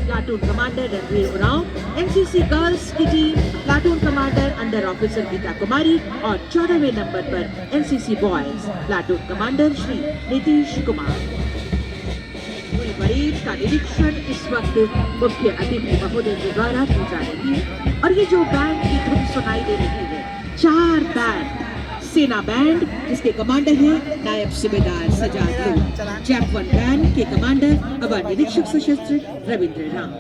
Platoon commander Ranvir Oraon, NCC girls की team platoon commander under officer Geeta Kumari और 14वें नंबर पर NCC boys platoon commander Shri Nitish Kumar. पूरी परेड का निरीक्षण इस वक्त मुख्य अतिथि महोदय के द्वारा की जा रही है और ये जो बैंड की धुन सुनाई दे रही है, 4 बैंड सेना बैंड जिसके कमांडर हैं नायब सूबेदार सजाद लोध, जैप 1 बैंड के कमांडर अवर निरीक्षक सशस्त्र रविंद्र राम।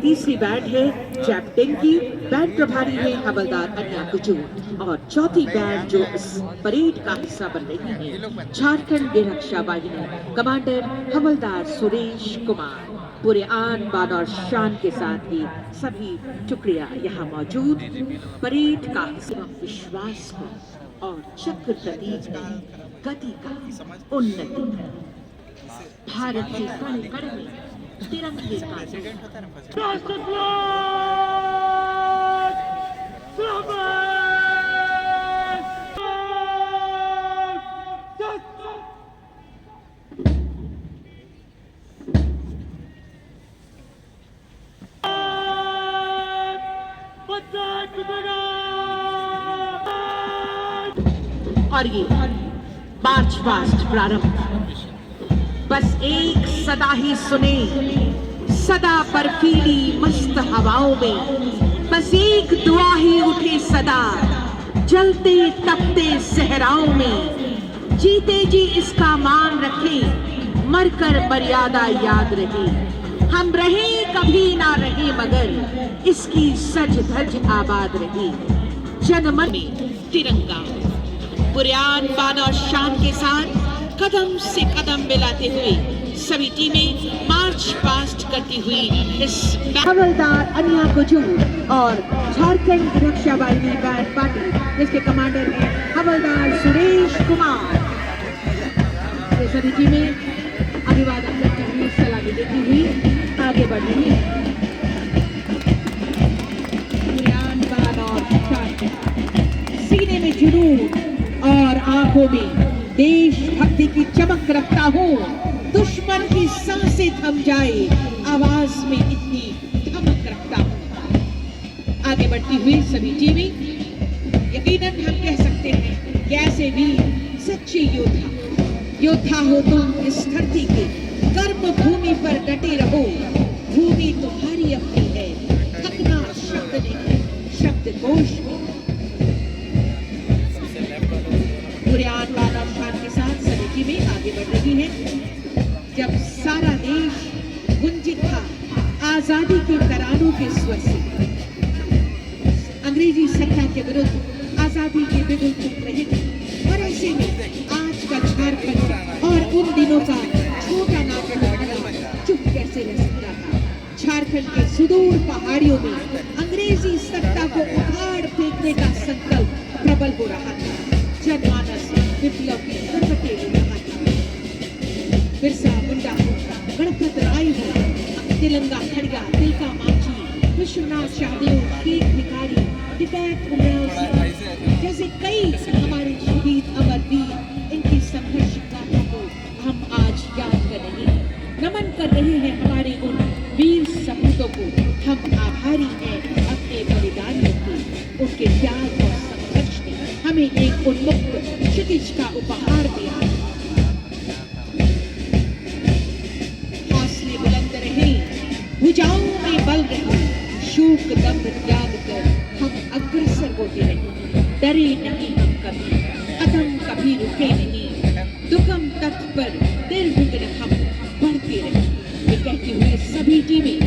तीसरी बैंड है जैप 10 की, बैंड प्रभारी है हवलदार अन्या कुजूर और चौथी बैंड जो इस परेड का हिस्सा बन रही है झारखंड गृह रक्षा वाहिनी कमांडर हवलदार सुरेश कुमार। पूरे आन बान और शान के साथ ही सभी टुकड़ियां यहाँ मौजूद परेड का हिस्सा विश्वास को और चक्र प्रतीक गति का उन्नति भारत के कण कण में तिरंगे का और ये मार्च पास्ट प्रारंभ। बस एक सदा ही सुने सदा बर्फीली मस्त हवाओं में, बस एक दुआ ही उठे सदा जलते तपते सहराओं में। जीते जी इसका मान रखे, मरकर मर्यादा याद रहे। हम रहे कभी ना रहे मगर इसकी सज धज आबाद रहे। जनमन में तिरंगा पूरे आन बान और शान के साथ कदम से कदम मिलाते हुए सभी टीमें मार्च पास्ट करती हुई इस हवलदार अन्या कुजूर और झारखंड रक्षा वाहिनी बैंड पार्टी जिसके कमांडर हैं हवलदार सुरेश कुमार। ये सभी टीमें अभिवादन करती हुई सलामी देती हुई आगे बढ़ रही है। सीने में जुनून और आंखों में देशभक्ति की चमक रखता हूँ। दुश्मन की सांसें थम जाए, आवाज में इतनी धमक रखता हूँ। आगे बढ़ती हुई सभी टीमें यकीनन हम कह सकते हैं कि ऐसे भी सच्चे योद्धा हो तुम इस धरती के कर्म भूमि पर डटे रहो। भूमि तुम्हारी अपनी है, थकना शब्द नहीं शब्द कोश में। पूरे आन बान और शान के साथ सभी टीमें आगे बढ़ रही हैं। जब सारा देश गुंजित था आजादी के तरानों के स्वर से, अंग्रेजी सत्ता के विरुद्ध आजादी के बिगुल फूट रहे थे। और ऐसे में आज का झारखंड और उन दिनों का छोटा नाटा चुप कैसे रह सकता था। झारखंड के सुदूर पहाड़ियों में अंग्रेजी सत्ता को उखाड़ फेंकने का संकल्प प्रबल हो रहा था। जनमानस विप्लव की सरकते हो रहा था। बिरसा मुंडा हो, गणपत राय हो, तिलंगा खड़िया, तिलका मांझी, विश्वनाथ शाहदेव, शेख भिखारी, टिकैत उमराव सिंह जैसे कई हमारे शहीद अमरवीर, इनकी संघर्ष गाथा को हम आज याद कर रहे हैं, नमन कर रहे हैं हमारे उन वीर सपूतों को। हम आभारी हैं अपने बलिदानियों के, उनके त्याग और संघर्ष ने हमें एक उन्मुक्त क्षितिज का उपहार दिया। हौसले बुलंद रहे, भुजाओं में बल रहे, शोक दम्भ त्याग कर हम अग्रसर होते रहे। डरे नहीं हम कभी, कदम कभी रुके नहीं, दुखम तट पर निर्विघ्न हम बढ़ते रहे। ये कहते हुए सभी टीमें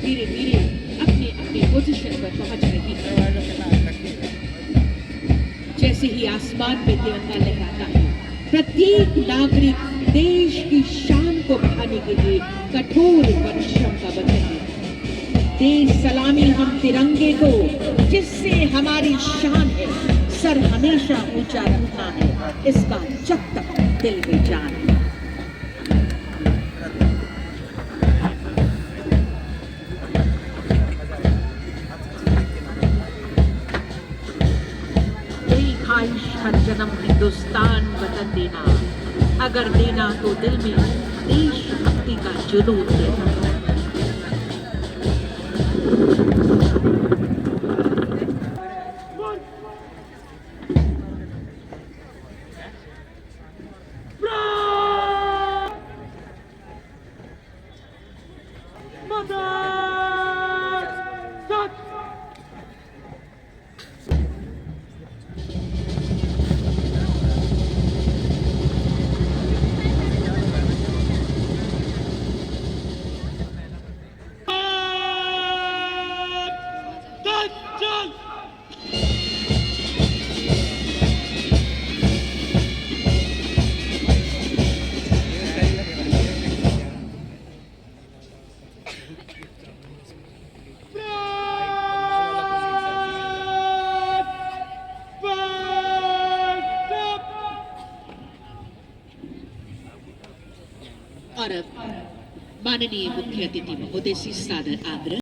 धीरे धीरे अपने अपने पोजीशन पर पहुंच रही है। जैसे ही आसमान में तिरंगा लहराता है, प्रत्येक नागरिक देश की शान को बढ़ाने के लिए कठोर परिश्रम का बंधन है। दे सलामी हम तिरंगे को जिससे हमारी शान है, सर हमेशा ऊंचा रखना है, इसका जब तक दिल में जान है। हर जन्म हिंदुस्तान वतन देना, अगर देना तो दिल में देशभक्ति का जुनून देना। और अब माननीय मुख्य अतिथि महोदय से सादर आग्रह।